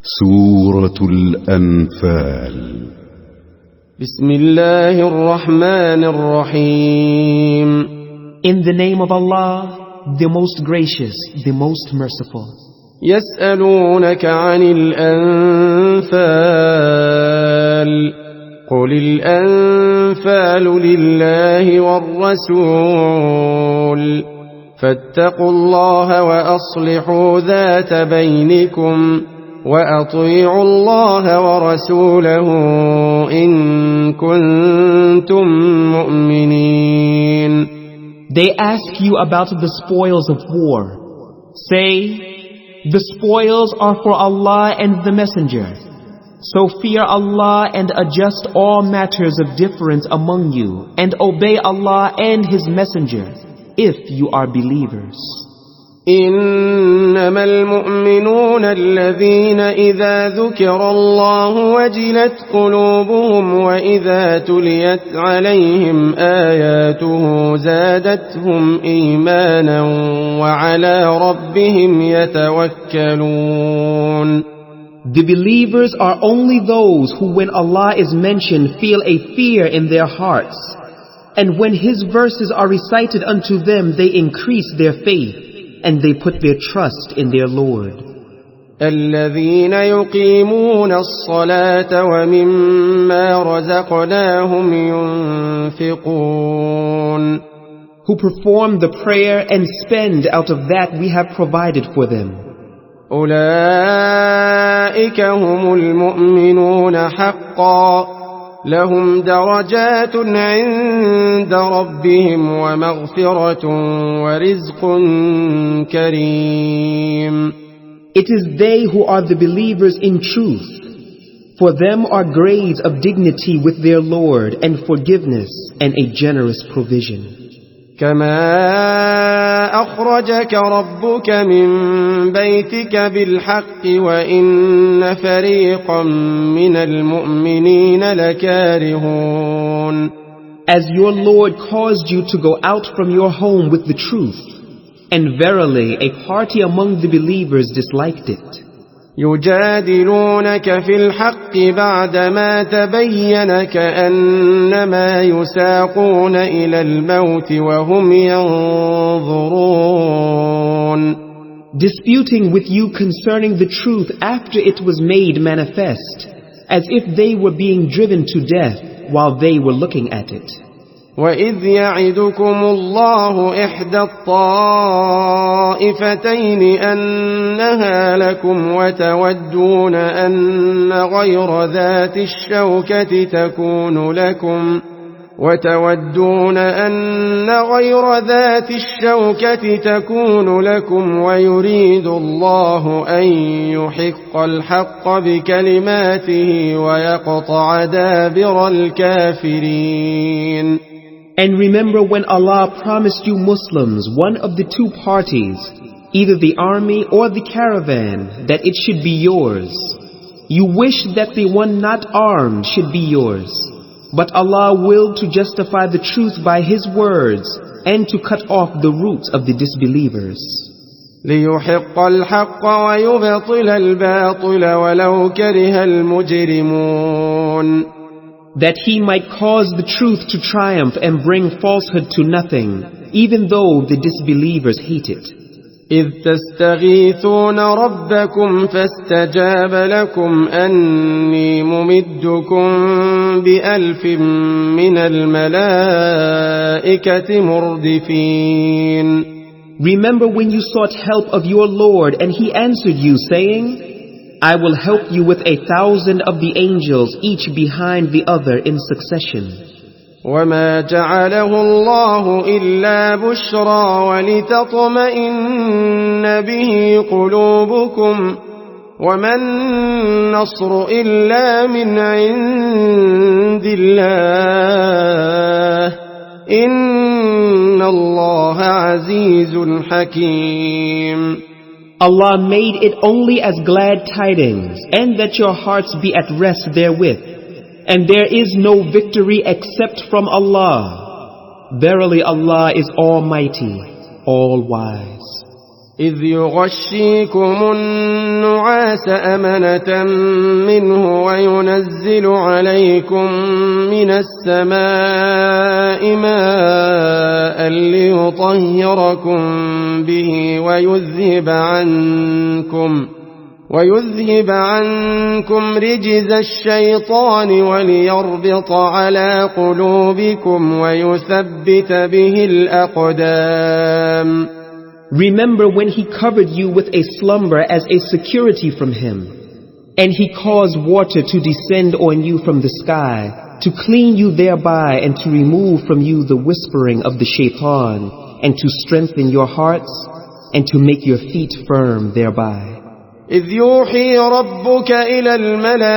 سورة الأنفال. بسم الله الرحمن الرحيم. In the name of Allah, the most gracious, the most merciful. يسألونك عن الأنفال قل الأنفال لله والرسول فاتقوا الله وأصلحوا ذات بينكم وأطيعوا الله ورسوله إن كنتم مؤمنين. They ask you about the spoils of war. Say, the spoils are for Allah and the Messenger. So fear Allah and adjust all matters of difference among you, and obey Allah and His Messenger, if you are believers. إنما المؤمنون الذين إذا ذكر الله وجلت قلوبهم وإذا تليت عليهم آياته زادتهم إيمانا وعلى ربهم يتوكلون. The believers are only those who, when Allah is mentioned, feel a fear in their hearts, and when His verses are recited unto them, they increase their faith, and they put their trust in their Lord. الذين يقيمون الصلاة ومما رزقناهم ينفقون. Who perform the prayer and spend out of that we have provided for them. أولئك هم المؤمنون حقا لهم درجات عند ربهم ومغفرة ورزق كريم. It is they who are the believers in truth. For them are grades of dignity with their Lord and forgiveness and a generous provision. كما أخرجك ربك من بيتك بالحق وإن فريقا من المؤمنين لكارهون. As your Lord caused you to go out from your home with the truth, and verily a party among the believers disliked it. يجادلونك في الحق بعدما تبين كأنما يساقون إلى الموت وهم ينظرون. Disputing with you concerning the truth after it was made manifest, as if they were being driven to death while they were looking at it. وَإِذْ يَعِدُكُمُ اللَّهُ إِحْدَى الطَّائِفَتَيْنِ أَنَّهَا لَكُمْ وَتَوَدُّونَ أَنَّ غَيْرَ ذَاتِ الشَّوْكَةِ تَكُونُ لَكُمْ وَيُرِيدُ اللَّهُ أَن يُحِقَّ الْحَقَّ بِكَلِمَاتِهِ وَيَقْطَعَ دَابِرَ الْكَافِرِينَ. And remember when Allah promised you Muslims, one of the two parties, either the army or the caravan, that it should be yours. You wish that the one not armed should be yours. But Allah willed to justify the truth by His words and to cut off the roots of the disbelievers. لِيُحِقَّ الْحَقَّ وَيُبْطِلَ الْبَاطِلَ وَلَوْ كَرِهَ الْمُجْرِمُونَ. That He might cause the truth to triumph and bring falsehood to nothing, even though the disbelievers hate it. إِذْ تَسْتَغِيثُونَ رَبَّكُمْ فَاسْتَجَابَ لَكُمْ أَنِّي مُمِدُّكُمْ بِأَلْفٍ مِّنَ الْمَلَائِكَةِ مُرْدِفِينَ. Remember when you sought help of your Lord and He answered you saying, I will help you with 1,000 of the angels, each behind the other in succession. وَمَا جَعَلَهُ اللَّهُ إِلَّا بُشْرَى وَلِتَطْمَئِنَّ بِهِ قُلُوبُكُمْ وَمَا النَّصْرُ إِلَّا مِنْ عِندِ اللَّهِ إِنَّ اللَّهَ عَزِيزٌ حَكِيمٌ. Allah made it only as glad tidings, and that your hearts be at rest therewith. And there is no victory except from Allah. Verily Allah is Almighty, all-wise. إذ يغشيكم النعاس أمنة منه وينزل عليكم من السماء ماء ليطهركم به ويذهب عنكم رجز الشيطان وليربط على قلوبكم ويثبت به الأقدام. Remember when he covered you with a slumber as a security from him, and he caused water to descend on you from the sky, to clean you thereby and to remove from you the whispering of the shaitan, and to strengthen your hearts, and to make your feet firm thereby. إذ يوحي ربك إلى الملائكة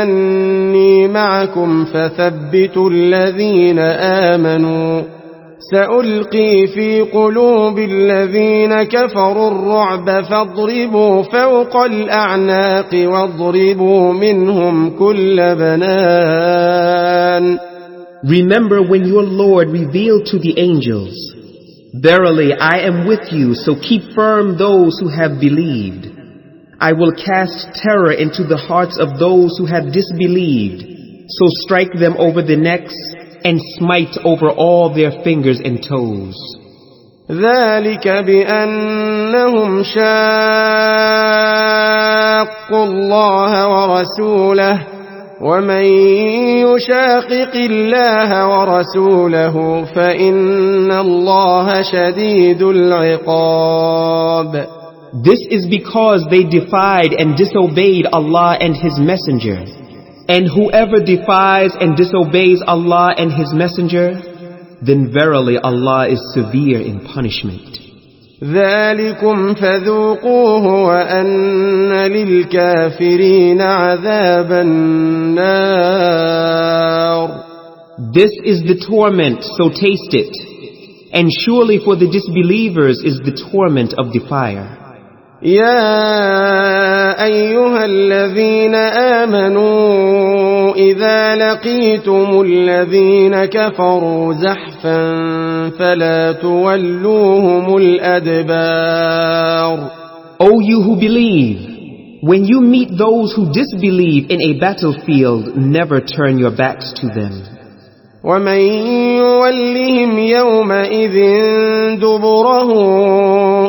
أني معكم فثبتوا الذين آمنوا سألقي في قلوب الذين كفروا الرعب فاضربوا فوق الأعناق واضربوا منهم كل بنان. Remember when your Lord revealed to the angels, "Verily I am with you, so keep firm those who have believed. I will cast terror into the hearts of those who have disbelieved, so strike them over the necks and smite over all their fingers and toes." ذلك بأنهم شاقوا الله ورسوله ومن يشاقق الله ورسوله فإن الله شديد العقاب. This is because they defied and disobeyed Allah and His Messenger. And whoever defies and disobeys Allah and His Messenger, then verily Allah is severe in punishment. ذلكم فذوقوه وأن للكافرين عذاب النار. This is the torment, so taste it. And surely for the disbelievers is the torment of the fire. يا أيها الذين آمنوا إذا لقيتم الذين كفروا زحفا فلا تولوهم الأدبار. O you who believe, when you meet those who disbelieve in a battlefield, never turn your backs to them. ومن يولهم يومئذ دبره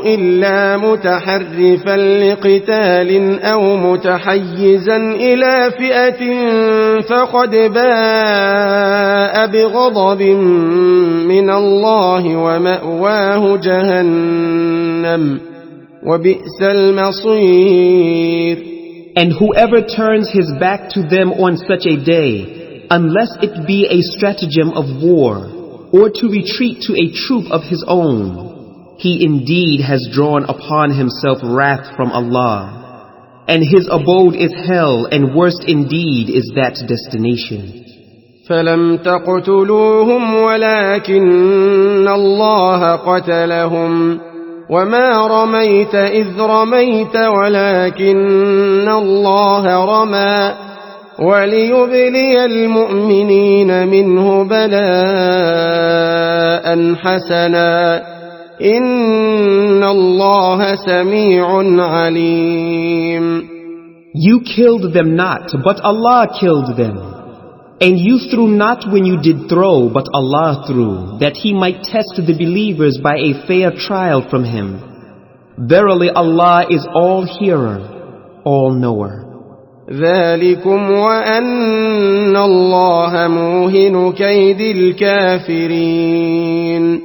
إلا متحرفا لقتال أو متحيزا إلى فئة فقد باء بغضب من الله ومأواه جهنم وبئس المصير. And whoever turns his back to them on such a day, unless it be a stratagem of war, or to retreat to a troop of his own, he indeed has drawn upon himself wrath from Allah, and his abode is hell, and worst indeed is that destination. فلم تقتلوهم ولكن الله قتلهم وما رميت إذ رميت ولكن الله رمى وليبلي المؤمنين منه بلاء حسنا إن الله سميع عليم. You killed them not, but Allah killed them. And you threw not when you did throw, but Allah threw, that He might test the believers by a fair trial from Him. Verily Allah is all hearer, all knower. ذلكم وأن الله موهن كيد الكافرين.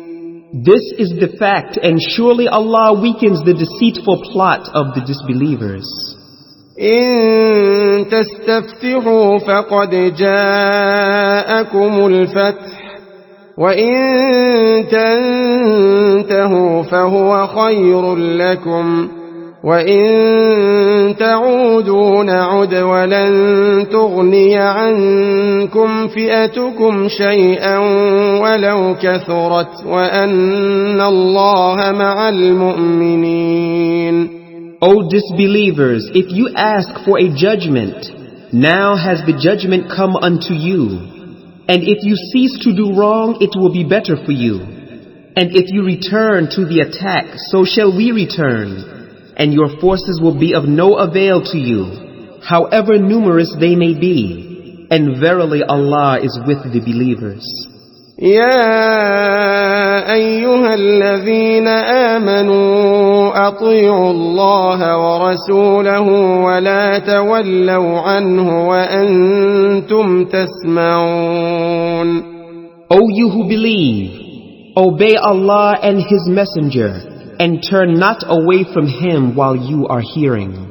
This is the fact, and surely Allah weakens the deceitful plot of the disbelievers. إن تستفتحوا فقد جاءكم الفتح وإن تنتهوا فهو خير لكم وإن تعودوا نعد ولن تغني عنكم فئتكم شيئا ولو كثرت وأن الله مع المؤمنين. O disbelievers, if you ask for a judgment, now has the judgment come unto you. And if you cease to do wrong, it will be better for you. And if you return to the attack, so shall we return, and your forces will be of no avail to you, however numerous they may be. And verily Allah is with the believers. يا أيها الذين آمنوا أطيعوا الله ورسوله ولا تولوا عنه وأنتم تسمعون. O you who believe, obey Allah and His Messenger, and turn not away from Him while you are hearing.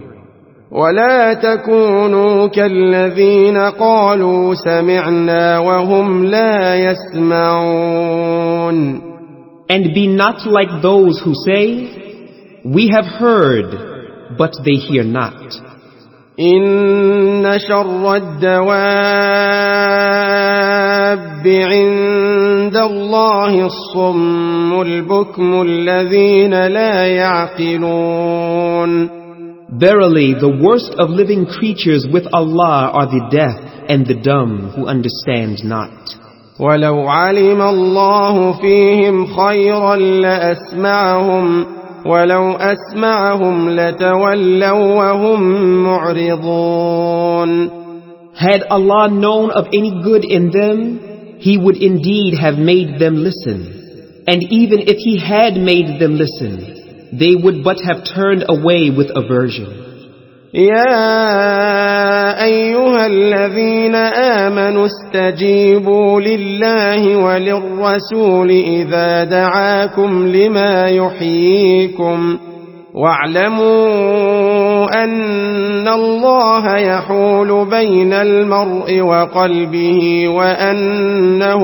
ولا تكونوا كالذين قالوا سمعنا وهم لا يسمعون. And be not like those who say, we have heard, but they hear not. إن شر الدواب عند الله الصم البكم الذين لا يعقلون. Verily, the worst of living creatures with Allah are the deaf and the dumb who understand not. ولو علم الله فيهم خيرا لأسمعهم ولو أسمعهم لتولوا وهم معرضون. Had Allah known of any good in them, He would indeed have made them listen. And even if He had made them listen, they would but have turned away with aversion. يا أيها الذين آمنوا استجيبوا لله وللرسول إذا دعاكم لما يحييكم واعلموا أن الله يحول بين المرء وقلبه وأنه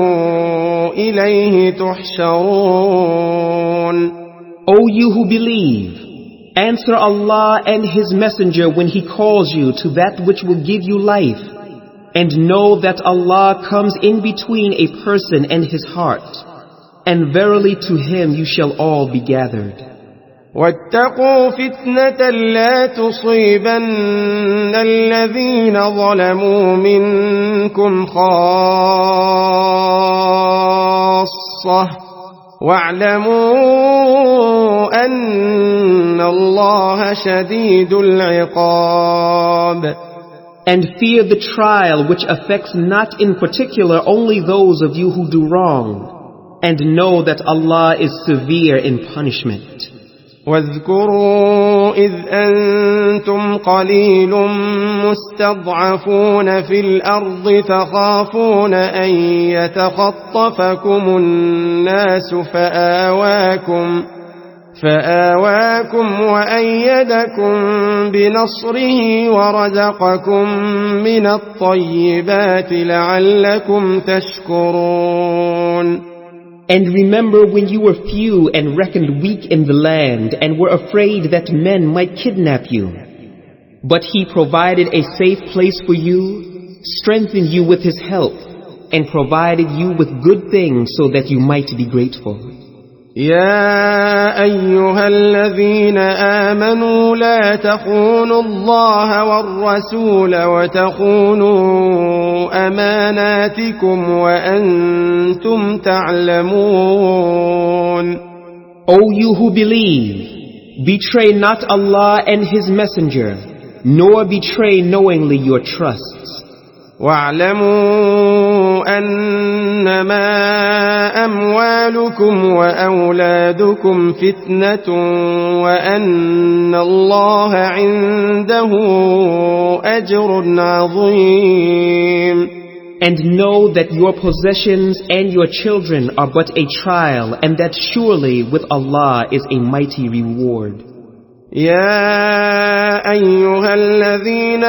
إليه تحشرون. O you who believe, answer Allah and His Messenger when He calls you to that which will give you life, and know that Allah comes in between a person and his heart, and verily to Him you shall all be gathered. واتقوا فتنة لا تصيبن الذين ظلموا منكم خاصة واعلموا أن الله شديد العقاب. And fear the trial which affects not in particular only those of you who do wrong, and know that Allah is severe in punishment. واذكروا إذ أنتم قليل مستضعفون في الأرض تخافون أن يتخطفكم الناس فآواكم وأيدكم بنصره ورزقكم من الطيبات لعلكم تشكرون. And remember when you were few and reckoned weak in the land and were afraid that men might kidnap you. But He provided a safe place for you, strengthened you with His help, and provided you with good things so that you might be grateful. يا أيها الذين آمنوا لا تخونوا الله والرسول وتخونوا أماناتكم وأنتم تعلمون. O you who believe, betray not Allah and His Messenger, nor betray knowingly your trusts. واعلموا أنما أموالكم وأولادكم فتنة وأن الله عنده أجر عظيم. And know that your possessions and your children are but a trial, and that surely with Allah is a mighty reward. يا أيها الذين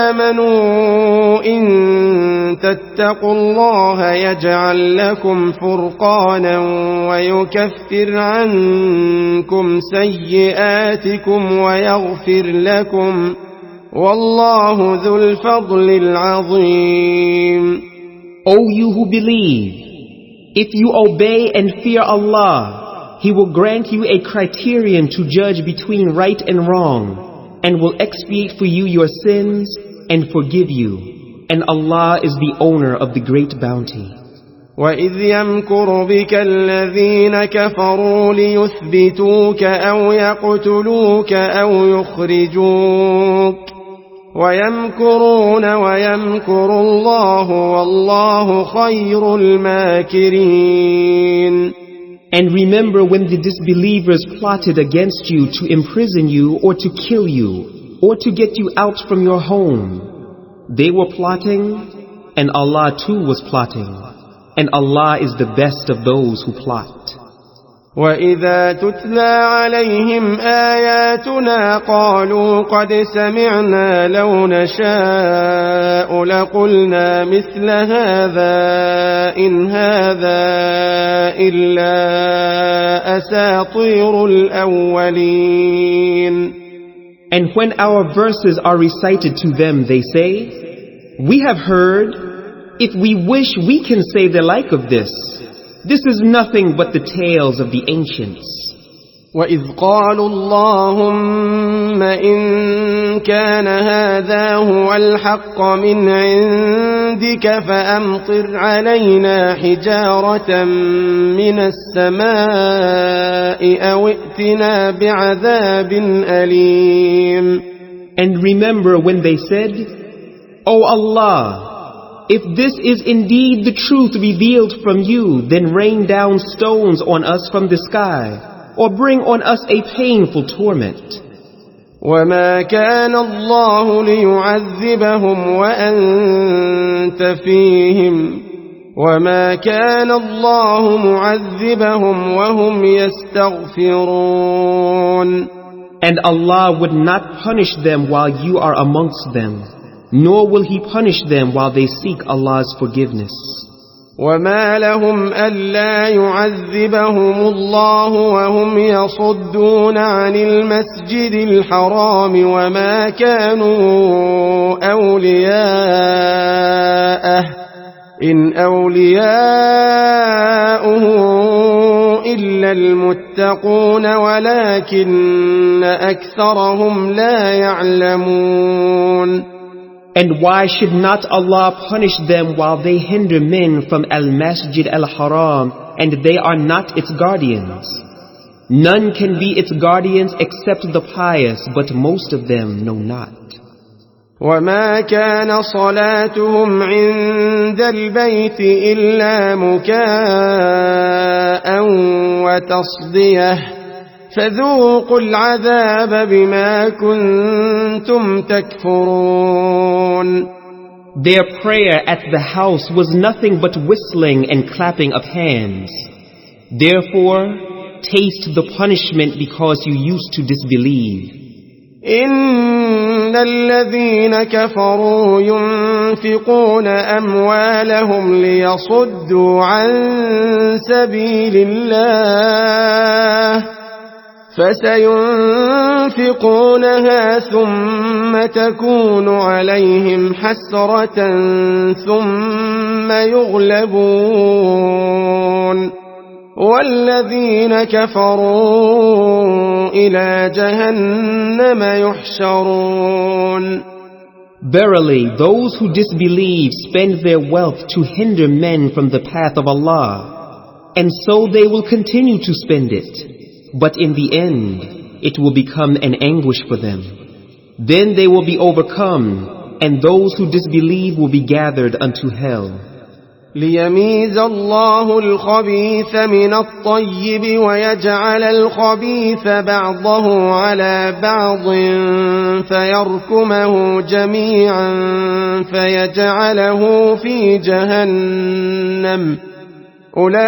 آمنوا إن تتقوا الله يجعل لكم فرقانا ويكفر عنكم سيئاتكم ويغفر لكم والله ذو الفضل العظيم. O you who believe, if you obey and fear Allah, He will grant you a criterion to judge between right and wrong, and will expiate for you your sins and forgive you. And Allah is the owner of the great bounty. وإذ يمكر بك الذين كفروا ليثبتوك أو يقتلوك أو يخرجوك ويمكرون ويمكر الله والله خير الماكرين. And remember when the disbelievers plotted against you to imprison you or to kill you or to get you out from your home. They were plotting, and Allah too was plotting, and Allah is the best of those who plot. وَإِذَا تُتْلَى عَلَيْهِمْ آيَاتُنَا قَالُوا قَدْ سَمِعْنَا لَوْ نَشَاءُ لَقُلْنَا مِثْلَ هَذَا إِنْ هَذَا إِلَّا أَسَاطِيرُ الْأَوَّلِينَ. And when our verses are recited to them, they say, "We have heard. If we wish, we can say the like of this. This is nothing but the tales of the ancients." وَإِذْ قَالُوا اللَّهُمَّ إِن كَانَ هَذَا هُوَ الْحَقَّ مِنْ عِندِكَ فَأَمْطِرْ عَلَيْنا حِجَارَةً مِنَ السَّمَاءِ أَوْ ائْتِنَا بِعَذَابٍ أَلِيمٍ. And remember when they said, "O Allah, if this is indeed the truth revealed from you, then rain down stones on us from the sky, or bring on us a painful torment." وَمَا كَانَ اللَّهُ لِيُعَذِّبَهُمْ وَأَنْتَ فِيهِمْ وَمَا كَانَ اللَّهُ مُعَذِّبَهُمْ وَهُمْ يَسْتَغْفِرُونَ. And Allah would not punish them while you are amongst them, nor will He punish them while they seek Allah's forgiveness. وَمَا لَهُمْ أَلَّا يُعَذِّبَهُمُ اللَّهُ وَهُمْ يَصُدُّونَ عَنِ الْمَسْجِدِ الْحَرَامِ وَمَا كَانُوا أَوْلِيَاءَهُ إِنْ أَوْلِيَاؤُهُ إِلَّا الْمُتَّقُونَ وَلَكِنَّ أَكْثَرَهُمْ لَا يَعْلَمُونَ. And why should not Allah punish them while they hinder men from Al-Masjid Al-Haram and they are not its guardians? None can be its guardians except the pious, but most of them know not. وَمَا كَانَ صَلَاتُهُمْ عِندَ الْبَيْتِ إِلَّا مُكَاءً وَتَصْدِيَةً فَذُوقُوا الْعَذَابَ بِمَا كُنْتُمْ تَكْفُرُونَ. Their prayer at the house was nothing but whistling and clapping of hands. Therefore, taste the punishment because you used to disbelieve. إِنَّ الَّذِينَ كَفَرُوا يُنْفِقُونَ أَمْوَالَهُمْ لِيَصُدُّوا عَنْ سَبِيلِ اللَّهِ فسينفقونها ثم تكون عليهم حسرة ثم يغلبون والذين كفروا إلى جهنم يحشرون. Verily, those who disbelieve spend their wealth to hinder men from the path of Allah, and so they will continue to spend it. But in the end, it will become an anguish for them. Then they will be overcome, and those who disbelieve will be gathered unto hell. ليميز الله الخبيث من الطيب ويجعل الخبيث بعضه على بعض فيركمه جميعا فيجعله في جهنم أولئك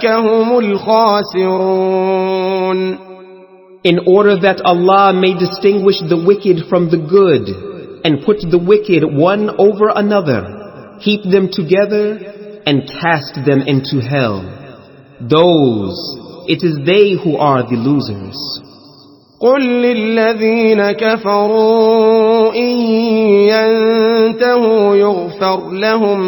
هم الخاسرون. In order that Allah may distinguish the wicked from the good and put the wicked one over another, heap them together and cast them into hell. It is they who are the losers. قل للذين كفروا إن ينتهوا يغفر لهم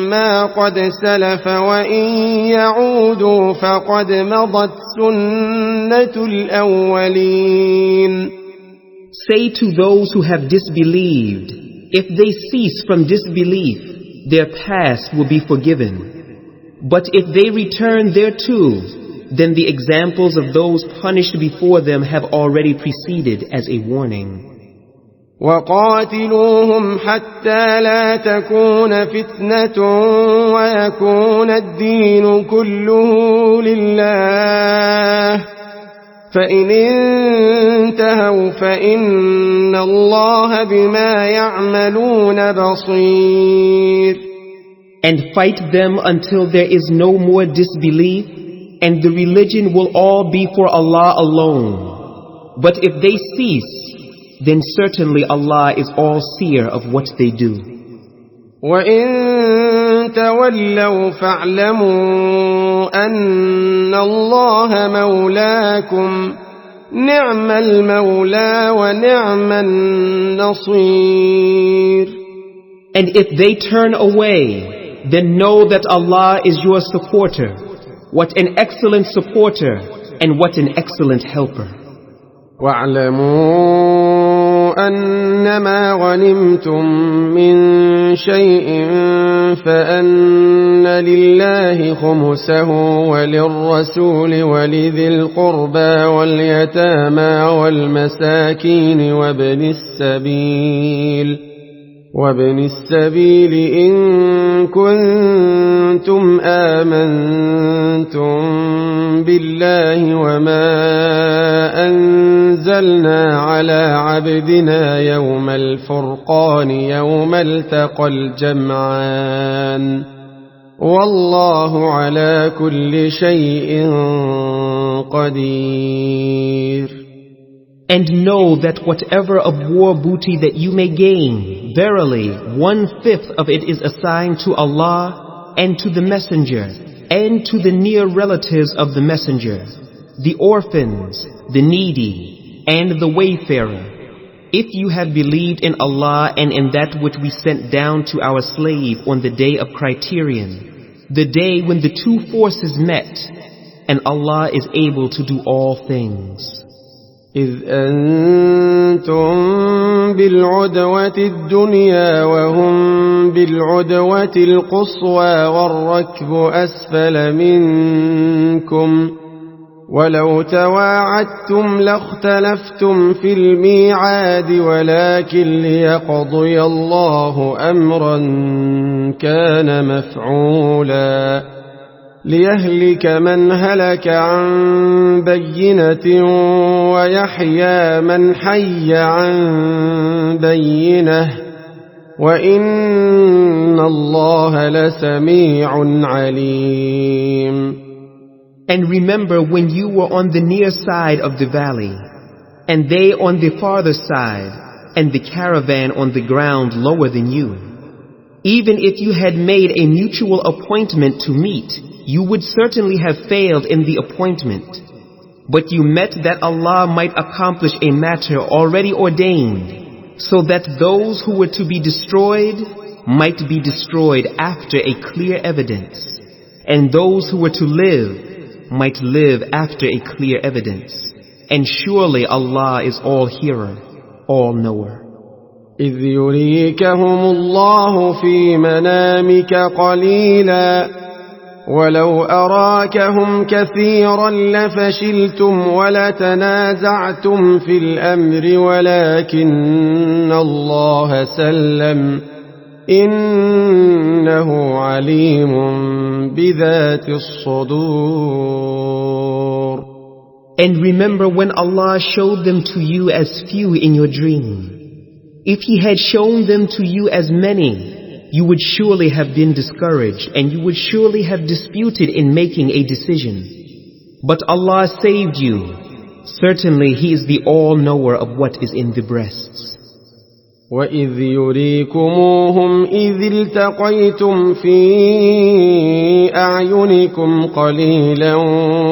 ما قد سلف وإن يعودوا فقد مضت سنة الأولين. Say to those who have disbelieved, if they cease from disbelief, their past will be forgiven. But if they return thereto, then the examples of those punished before them have already preceded as a warning. وقاتلوهم حتى لا تكون فتنة ويكون الدين كله لله فإن انتهوا فإن الله بما يعملون بصير. And fight them until there is no more disbelief, and the religion will all be for Allah alone. But if they cease, then certainly Allah is all-seer of what they do. وَإِن تَوَلَّوْا فَاعْلَمُوا أَنَّ اللَّهَ مَوْلَاكُمْ نِعْمَ الْمَوْلَى وَنِعْمَ النَّصِيرُ. And if they turn away, then know that Allah is your supporter. What an excellent supporter and what an excellent helper. وَاعْلَمُوا أَنَّمَا غَنِمْتُم مِّن شَيْءٍ فَأَنَّ لِلَّهِ خُمُسَهُ وَلِلرَّسُولِ وَلِذِي الْقُرْبَى وَالْيَتَامَى وَالْمَسَاكِينِ وَابْنِ السَّبِيلِ إِن كُنتُمْ آمنتم بِاللَّهِ وَمَا أَنزَلْنَا عَلَى عَبْدِنَا يَوْمَ الْفُرْقَانِ يَوْمَ الْتَقَى الْجَمْعَانِ وَاللَّهُ عَلَى كُلِّ شَيْءٍ قَدِيرٌ. And know that whatever of war booty that you may gain, verily 1/5 of it is assigned to Allah and to the Messenger and to the near relatives of the Messenger, the orphans, the needy, and the wayfarer. If you have believed in Allah and in that which we sent down to our slave on the day of criterion, the day when the two forces met, and Allah is able to do all things. إذ أنتم بالعدوة الدنيا وهم بالعدوة القصوى والركب أسفل منكم ولو تواعدتم لاختلفتم في الميعاد ولكن ليقضي الله أمرا كان مفعولا ليهلك من هلك عن بينة ويحيى من حي عن بينة وإن الله لسميع عليم. And remember when you were on the near side of the valley, and they on the farther side, and the caravan on the ground lower than you. Even if you had made a mutual appointment to meet, you would certainly have failed in the appointment. But you met that Allah might accomplish a matter already ordained, so that those who were to be destroyed might be destroyed after a clear evidence, and those who were to live might live after a clear evidence. And surely Allah is all-hearer, all-knower. إذ يريكهم الله في منامك قليلا ولو أراكهم كثيرا لفشلتم ولتنازعتم في الأمر ولكن الله سلم إنه عليم بذات الصدور. And remember when Allah showed them to you as few in your dream. If He had shown them to you as many, you would surely have been discouraged and you would surely have disputed in making a decision. But Allah saved you. Certainly He is the all-knower of what is in the breasts. وَإِذْ يُرِيكُمُوهُمْ إِذِ الْتَقَيْتُمْ فِي أَعْيُنِكُمْ قَلِيلًا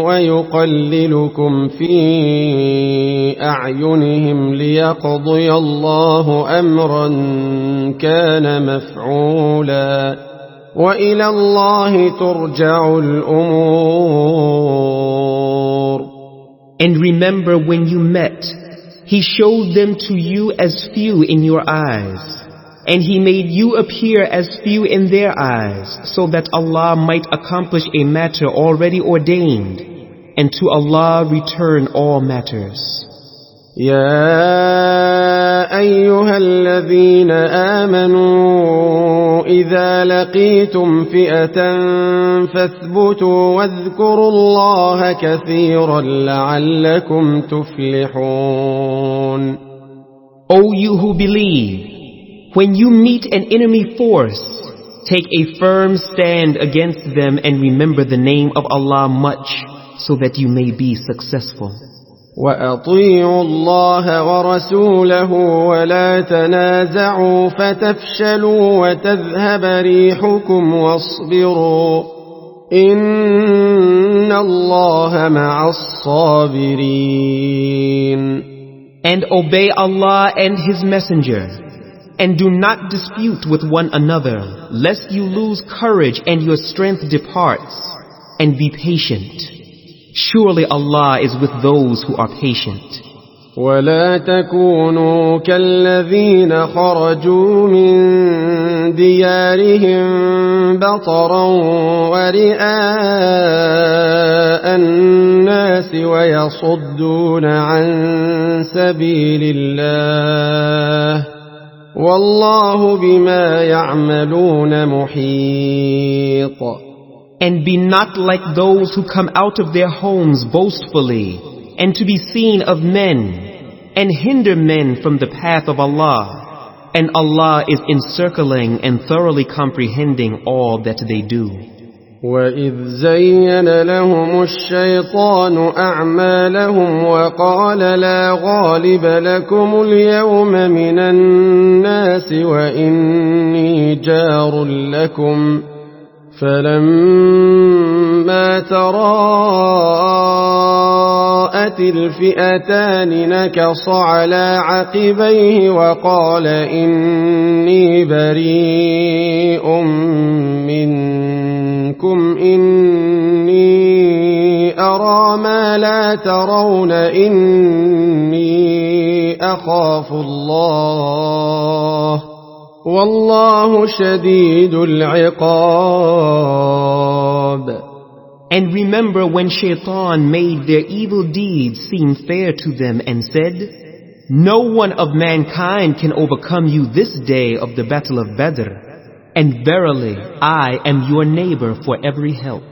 وَيُقَلِّلُكُمْ فِي أَعْيُنِهِمْ لِيَقْضِيَ اللَّهُ أَمْرًا كَانَ مَفْعُولًا وَإِلَى اللَّهِ تُرْجَعُ الْأُمُورُ. And remember when you met, He showed them to you as few in your eyes. And He made you appear as few in their eyes, so that Allah might accomplish a matter already ordained, and to Allah return all matters. يا أيها الذين آمنوا إذا لقيتم فئة فاثبتوا واذكروا الله كثيرا لعلكم تفلحون. O you who believe, when you meet an enemy force, take a firm stand against them and remember the name of Allah much, so that you may be successful. وأطيعوا الله ورسوله ولا تنازعوا فتفشلوا وتذهب ريحكم واصبروا إن الله مع الصابرين. And obey Allah and His Messenger, and do not dispute with one another, lest you lose courage and your strength departs, and be patient. Surely Allah is with those who are patient. ولا تكونوا كالذين خرجوا من ديارهم بطرا ورئاء الناس ويصدون عن سبيل الله والله بما يعملون محيط. And be not like those who come out of their homes boastfully, and to be seen of men, and hinder men from the path of Allah. And Allah is encircling and thoroughly comprehending all that they do. وَإِذْ زَيَّنَ لَهُمُ الشَّيْطَانُ أَعْمَالَهُمْ وَقَالَ لَا غَالِبَ لَكُمُ الْيَوْمَ مِنَ النَّاسِ وَإِنِّي جَارٌ لَكُمْ فلما تراءت الفئتان نكص على عقبيه وقال إني بريء منكم إني أرى ما لا ترون إني أخاف الله والله شديد العقاب. And remember when Shaitan made their evil deeds seem fair to them and said, no one of mankind can overcome you this day of the battle of Badr, and verily I am your neighbor for every help.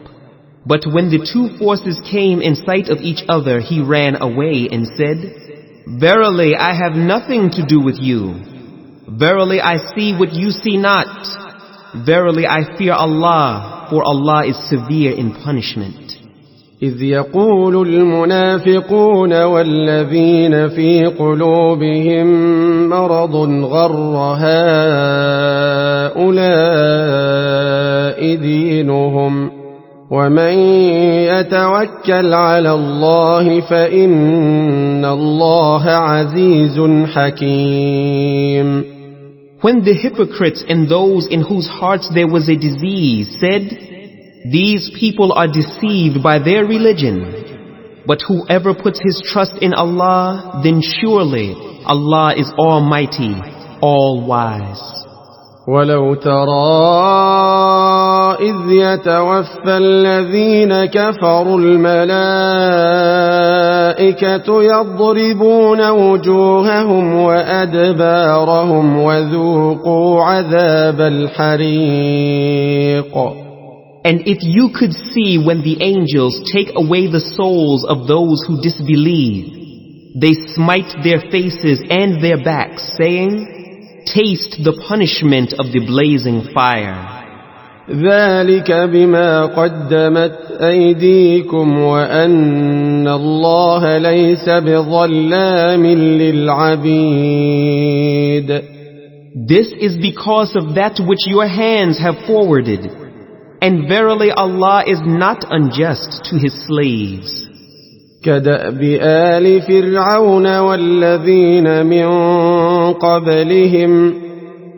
But when the two forces came in sight of each other, he ran away and said, verily I have nothing to do with you. Verily I see what you see not. Verily I fear Allah, for Allah is severe in punishment. إذ يقول المنافقون والذين في قلوبهم مرض غر هؤلاء دينهم ومن يتوكل على الله فإن الله عزيز حكيم. When the hypocrites and those in whose hearts there was a disease said, these people are deceived by their religion, but whoever puts his trust in Allah, then surely Allah is almighty, all-wise. ولو ترى إذ يتوفى الذين كفروا الملائكة يضربون وجوههم وأدبارهم وذوقوا عذاب الحريق. And if you could see when the angels take away the souls of those who disbelieve, they smite their faces and their backs, saying, taste the punishment of the blazing fire. ذلك بما قدمت أيديكم وأن الله ليس بظلام للعبيد. This is because of that which your hands have forwarded, and verily Allah is not unjust to His slaves. كدأب آل فرعون والذين من قبلهم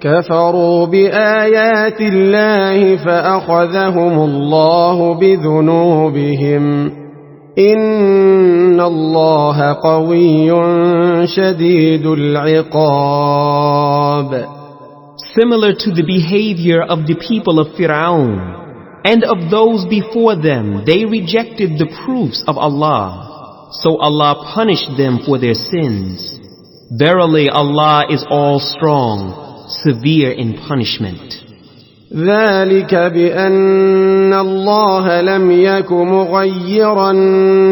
كفروا بآيات الله فأخذهم الله بذنوبهم إن الله قوي شديد العقاب. similar to the behavior of the people of Fir'aun and of those before them. They rejected the proofs of Allah, so Allah punished them for their sins. Verily, Allah is all strong, severe in punishment. ذلك بأن الله لم يك مغيرا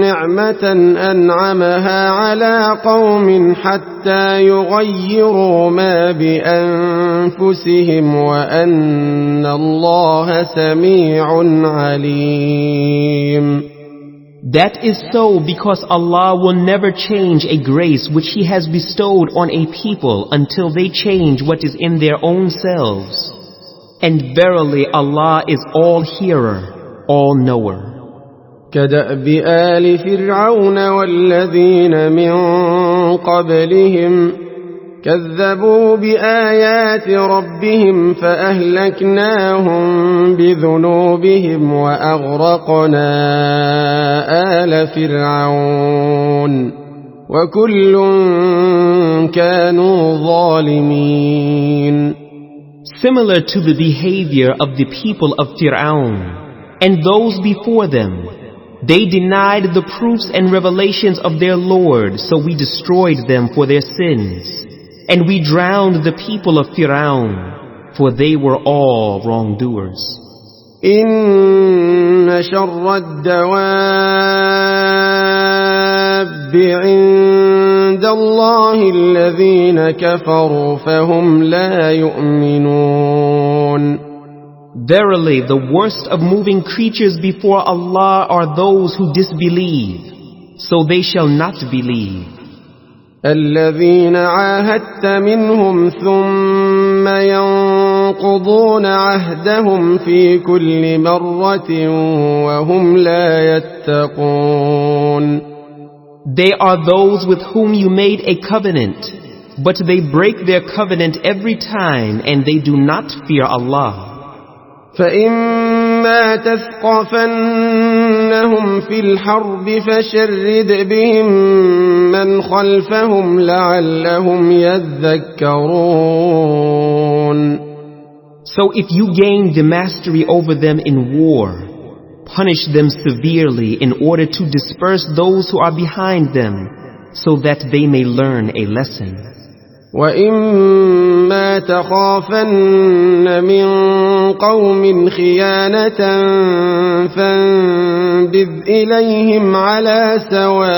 نعمة أنعمها على قوم حتى يغيروا ما بأنفسهم وأن الله سميع عليم. That is so because Allah will never change a grace which He has bestowed on a people until they change what is in their own selves. And verily Allah is all hearer, all knower. كدأب آل فرعون والذين من قبلهم كذبوا بآيات ربهم فأهلكناهم بذنوبهم وأغرقنا آل فرعون وكل كانوا ظالمين. Similar to the behavior of the people of Fir'aun and those before them, they denied the proofs and revelations of their Lord, so we destroyed them for their sins. And we drowned the people of Fir'aun, for they were all wrongdoers. إن شر الدواب عند الله الذين كفروا فهم لا يؤمنون. Verily, the worst of moving creatures before Allah are those who disbelieve, so they shall not believe. الذين عاهدت منهم ثم ينقضون عهدهم في كل مرة وهم لا يتقون. They are those with whom you made a covenant, but they break their covenant every time and they do not fear Allah. فإما تثقفنهم في الحرب فشرد بهم من خلفهم لعلهم يذكرون. So if you gain the mastery over them in war, punish them severely in order to disperse those who are behind them, so that they may learn a lesson. وَإِمَّا تَخَافَنَّ مِنْ قَوْمٍ خِيَانَةً فَانبِذْ إِلَيْهِمْ عَلَى سَوَاءٍ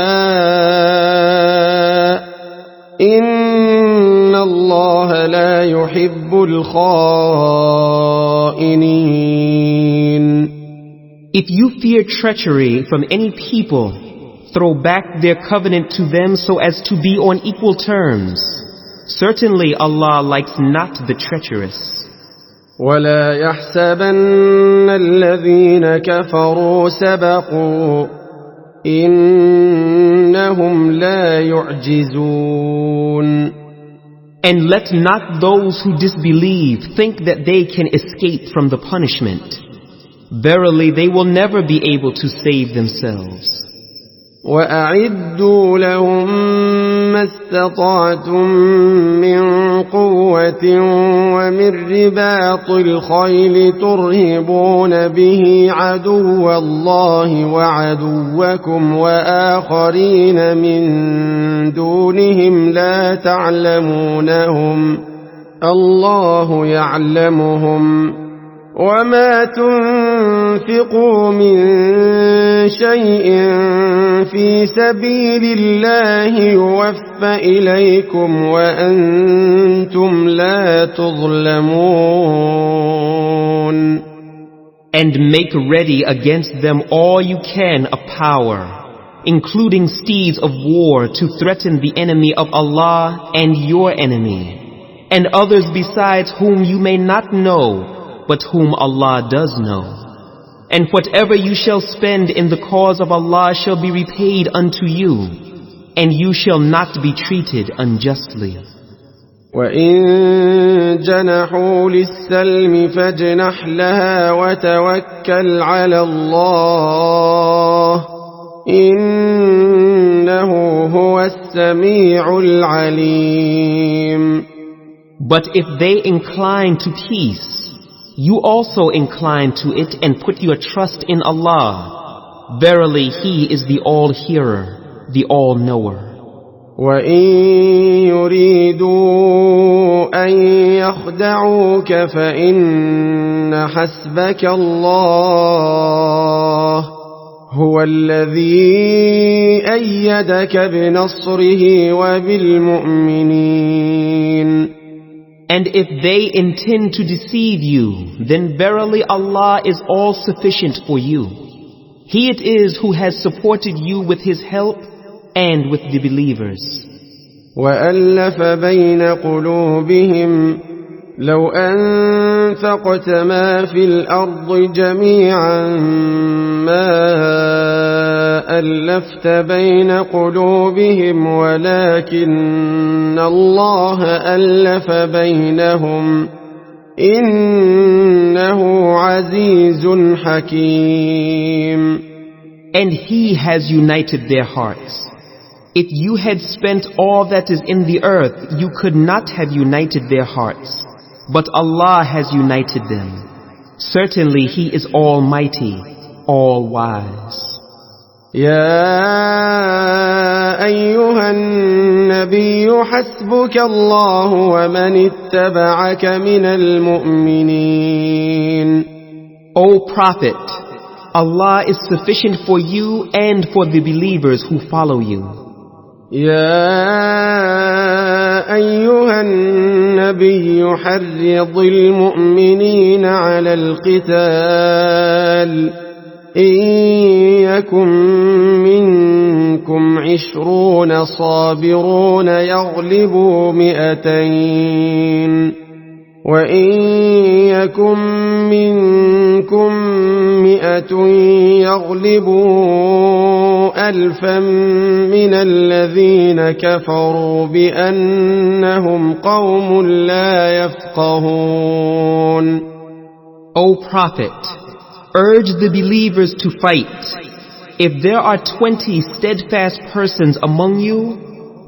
إِنَّ اللَّهَ لَا يُحِبُّ الْخَائِنِينَ. If you fear treachery from any people, throw back their covenant to them so as to be on equal terms. Certainly Allah likes not the treacherous. وَلَا يَحْسَبَنَّ الَّذِينَ كَفَرُوا سَبَقُوا إِنَّهُمْ لَا يُعْجِزُونَ. And let not those who disbelieve think that they can escape from the punishment. Verily they will never be able to save themselves. وَأَعِدُّوا لَهُم مَّا اسْتَطَعْتُم مِّن قُوَّةٍ وَمِن رِّبَاطِ الْخَيْلِ تُرْهِبُونَ بِهِ عَدُوَّ اللَّهِ وَعَدُوَّكُمْ وَآخَرِينَ مِن دُونِهِمْ لَا تَعْلَمُونَهُمْ اللَّهُ يَعْلَمُهُمْ وَمَا تُنفِقُوا مِن شَيْءٍ فِي سَبِيلِ اللَّهِ يُوَفَّ إِلَيْكُمْ وَأَنْتُمْ لَا تُظْلَمُونَ. And make ready against them all you can of power, including steeds of war to threaten the enemy of Allah and your enemy, and others besides whom you may not know, but whom Allah does know. And whatever you shall spend in the cause of Allah shall be repaid unto you, and you shall not be treated unjustly. وَإِن جَنَحُوا لِلسَّلْمِ فَاجْنَحْ لَهَا وَتَوَكَّلْ عَلَى اللَّهِ إِنَّهُ هُوَ السَّمِيعُ الْعَلِيمُ. But if they incline to peace, you also incline to it and put your trust in Allah. Verily, He is the All-Hearer, the All-Knower. وَإِن يُرِيدُوا أَن يَخْدَعُوكَ فَإِنَّ حَسْبَكَ اللَّهُ هُوَ الَّذِي أَيَّدَكَ بِنَصْرِهِ وَبِالْمُؤْمِنِينَ. And if they intend to deceive you, then verily Allah is all sufficient for you. He it is who has supported you with His help and with the believers. وَأَلَّفَ بَيْنَ قُلُوبِهِمْ لَوْ أَنفَقْتَ مَا فِي الْأَرْضِ جَمِيعًا مَا أَلَّفْتَ بَيْنَ قُلُوبِهِمْ وَلَكِنَّ اللَّهَ أَلَّفَ بَيْنَهُمْ إِنَّهُ عَزِيزٌ حَكِيمٌ. And He has united their hearts. If you had spent all that is in the earth, you could not have united their hearts. But Allah has united them. Certainly He is Almighty, All-Wise. يا أيها النبي حسبك الله ومن اتبعك من المؤمنين. O Prophet, Allah is sufficient for you and for the believers who follow you. يا أيها النبي حرض المؤمنين على القتال إن يكن منكم 20 صابرون يغلبوا 200 وإن يكن منكم 100 يغلبوا 1000 من الذين كفروا بأنهم قوم لا يفقهون. O Prophet, urge the believers to fight. If there are 20 steadfast persons among you,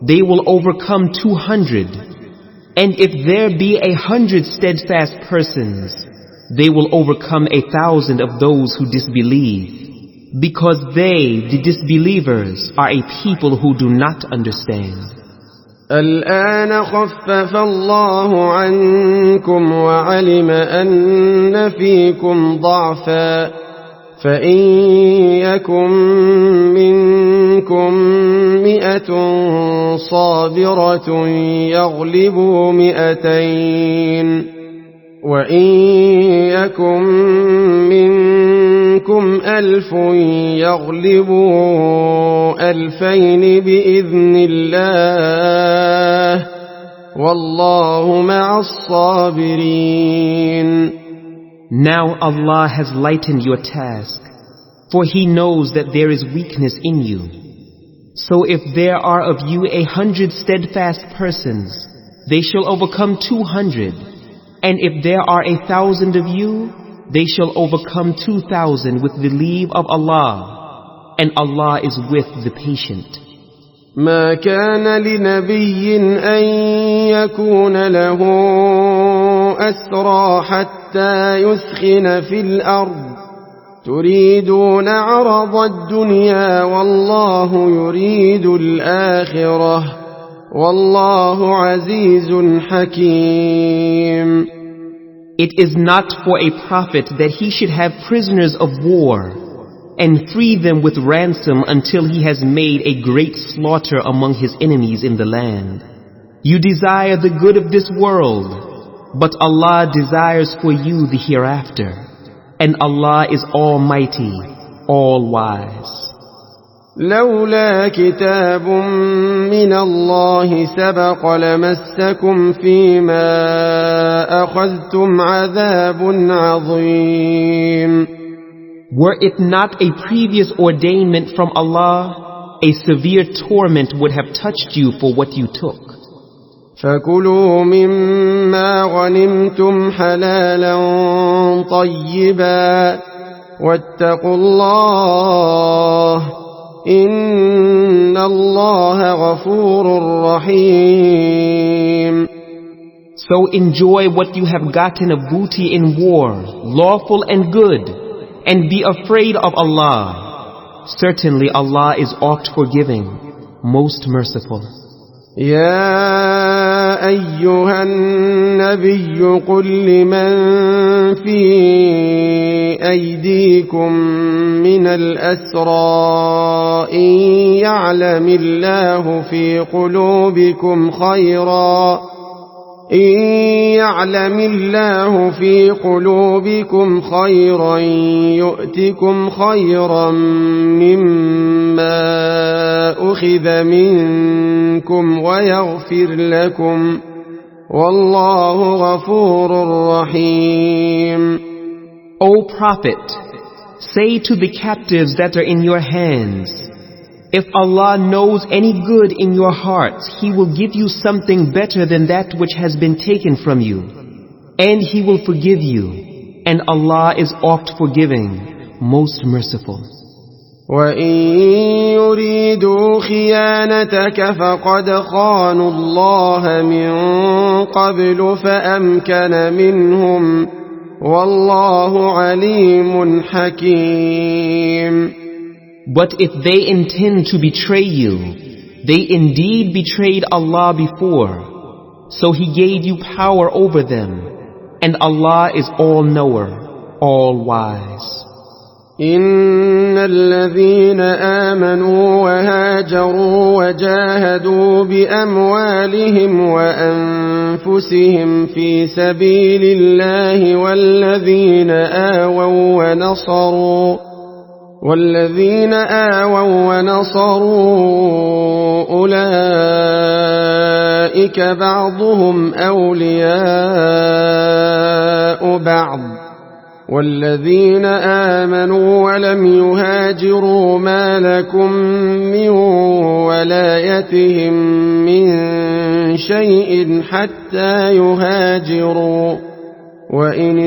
they will overcome 200. And if there be 100 steadfast persons, they will overcome 1,000 of those who disbelieve. Because they, the disbelievers, are a people who do not understand. الآن خفف الله عنكم وعلم أن فيكم ضعفا فإن يكن منكم 100 صابرة يغلبوا 200 وإن يكن منكم 1000 يغلبوا 2000 بإذن الله والله مع الصابرين. Now Allah has lightened your task, for He knows that there is weakness in you. So if there are of you 100 steadfast persons, they shall overcome 200. And if there are 1,000 of you, they shall overcome 2,000 with the leave of Allah. And Allah is with the patient. ما كان لنبي أن يكون له أسرى حتى يثخن في الأرض تريدون عرض الدنيا والله يريد الآخرة والله عزيز حكيم. It is not for a prophet that he should have prisoners of war and free them with ransom until he has made a great slaughter among his enemies in the land. You desire the good of this world, but Allah desires for you the hereafter, and Allah is Almighty, All-Wise. لولا كتاب من الله سبق لمسكم فيما أخذتم عذاب عظيم. Were it not a previous ordainment from Allah, a severe torment would have touched you for what you took. فكلوا مما غنمتم حلالا طيبا واتقوا الله إن الله غفور رحيم. So enjoy what you have gotten of booty in war, lawful and good, and be afraid of Allah. Certainly Allah is oft forgiving, most merciful. يا أيها النبي قل لمن في أيديكم من الأسرى إن يعلم الله في قلوبكم خيرا يؤتكم خيرا مما أخذ منكم ويغفر لكم والله غفور رحيم. O Prophet, say to the captives that are in your hands, if Allah knows any good in your hearts, He will give you something better than that which has been taken from you. And He will forgive you. And Allah is oft forgiving, most merciful. وَإِن يُرِيدُوا خِيَانَتَكَ فَقَدْ خَانُوا اللَّهَ مِن قَبْلُ فَأَمْكَنَ مِنْهُمْ وَاللَّهُ عَلِيمٌ حَكِيمٌ. But if they intend to betray you, they indeed betrayed Allah before. So He gave you power over them. And Allah is all-knower, all-wise. إن الذين آمنوا وهاجروا وجاهدوا بأموالهم وأنفسهم في سبيل الله والذين آووا ونصروا أولئك بعضهم أولياء بعض والذين آمنوا ولم يهاجروا ما لكم من ولايتهم من شيء حتى يهاجروا وإن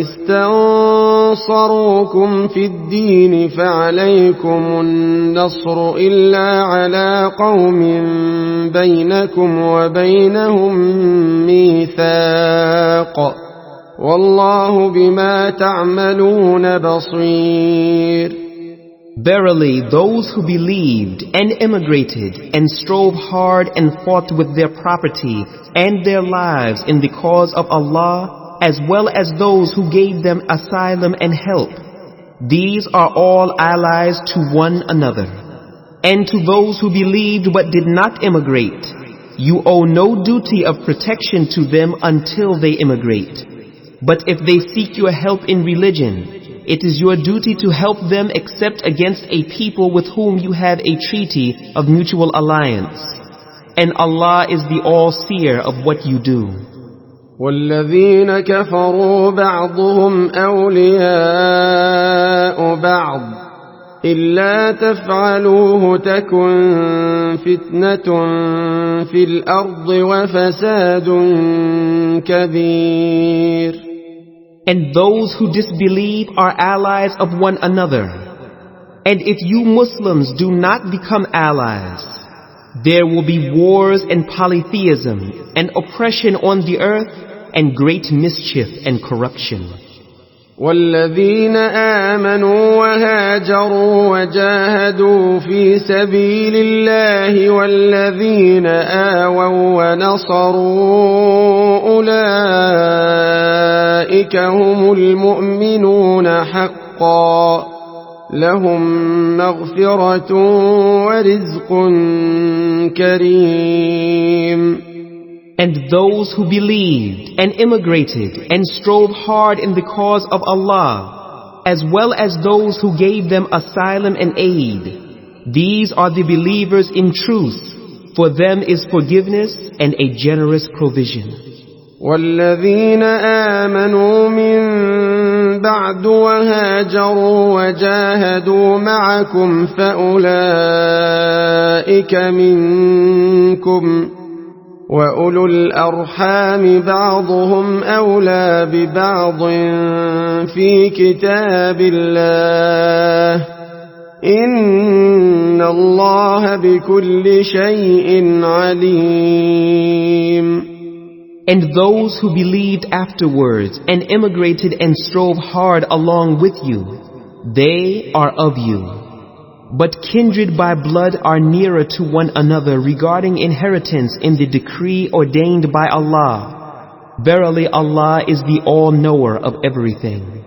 استنصروكم في الدين فعليكم النصر إلا على قوم بينكم وبينهم ميثاق والله بما تعملون بصير. Verily, those who believed and immigrated and strove hard and fought with their property and their lives in the cause of Allah, as well as those who gave them asylum and help, these are all allies to one another. And to those who believed but did not immigrate, you owe no duty of protection to them until they immigrate. But if they seek your help in religion, it is your duty to help them except against a people with whom you have a treaty of mutual alliance. And Allah is the all-seer of what you do. والذين كفروا بعضهم أولياء بعض إلا تفعلوه تكن فتنة في الأرض وفساد كبير. And those who disbelieve are allies of one another. And if you Muslims do not become allies, there will be wars and polytheism and oppression on the earth and great mischief and corruption. والذين آمنوا وهاجروا وجاهدوا في سبيل الله والذين آووا ونصروا أولئك هم المؤمنون حقا لهم مغفرة ورزق كريم. And those who believed and immigrated and strove hard in the cause of Allah, as well as those who gave them asylum and aid, these are the believers in truth. For them is forgiveness and a generous provision. والذين آمنوا من بعد وهاجروا وجاهدوا معكم فأولئك منكم وأولو الأرحام بعضهم أولى ببعض في كتاب الله إن الله بكل شيء عليم. And those who believed afterwards and immigrated and strove hard along with you, they are of you. But kindred by blood are nearer to one another regarding inheritance in the decree ordained by Allah. Verily Allah is the all-knower of everything.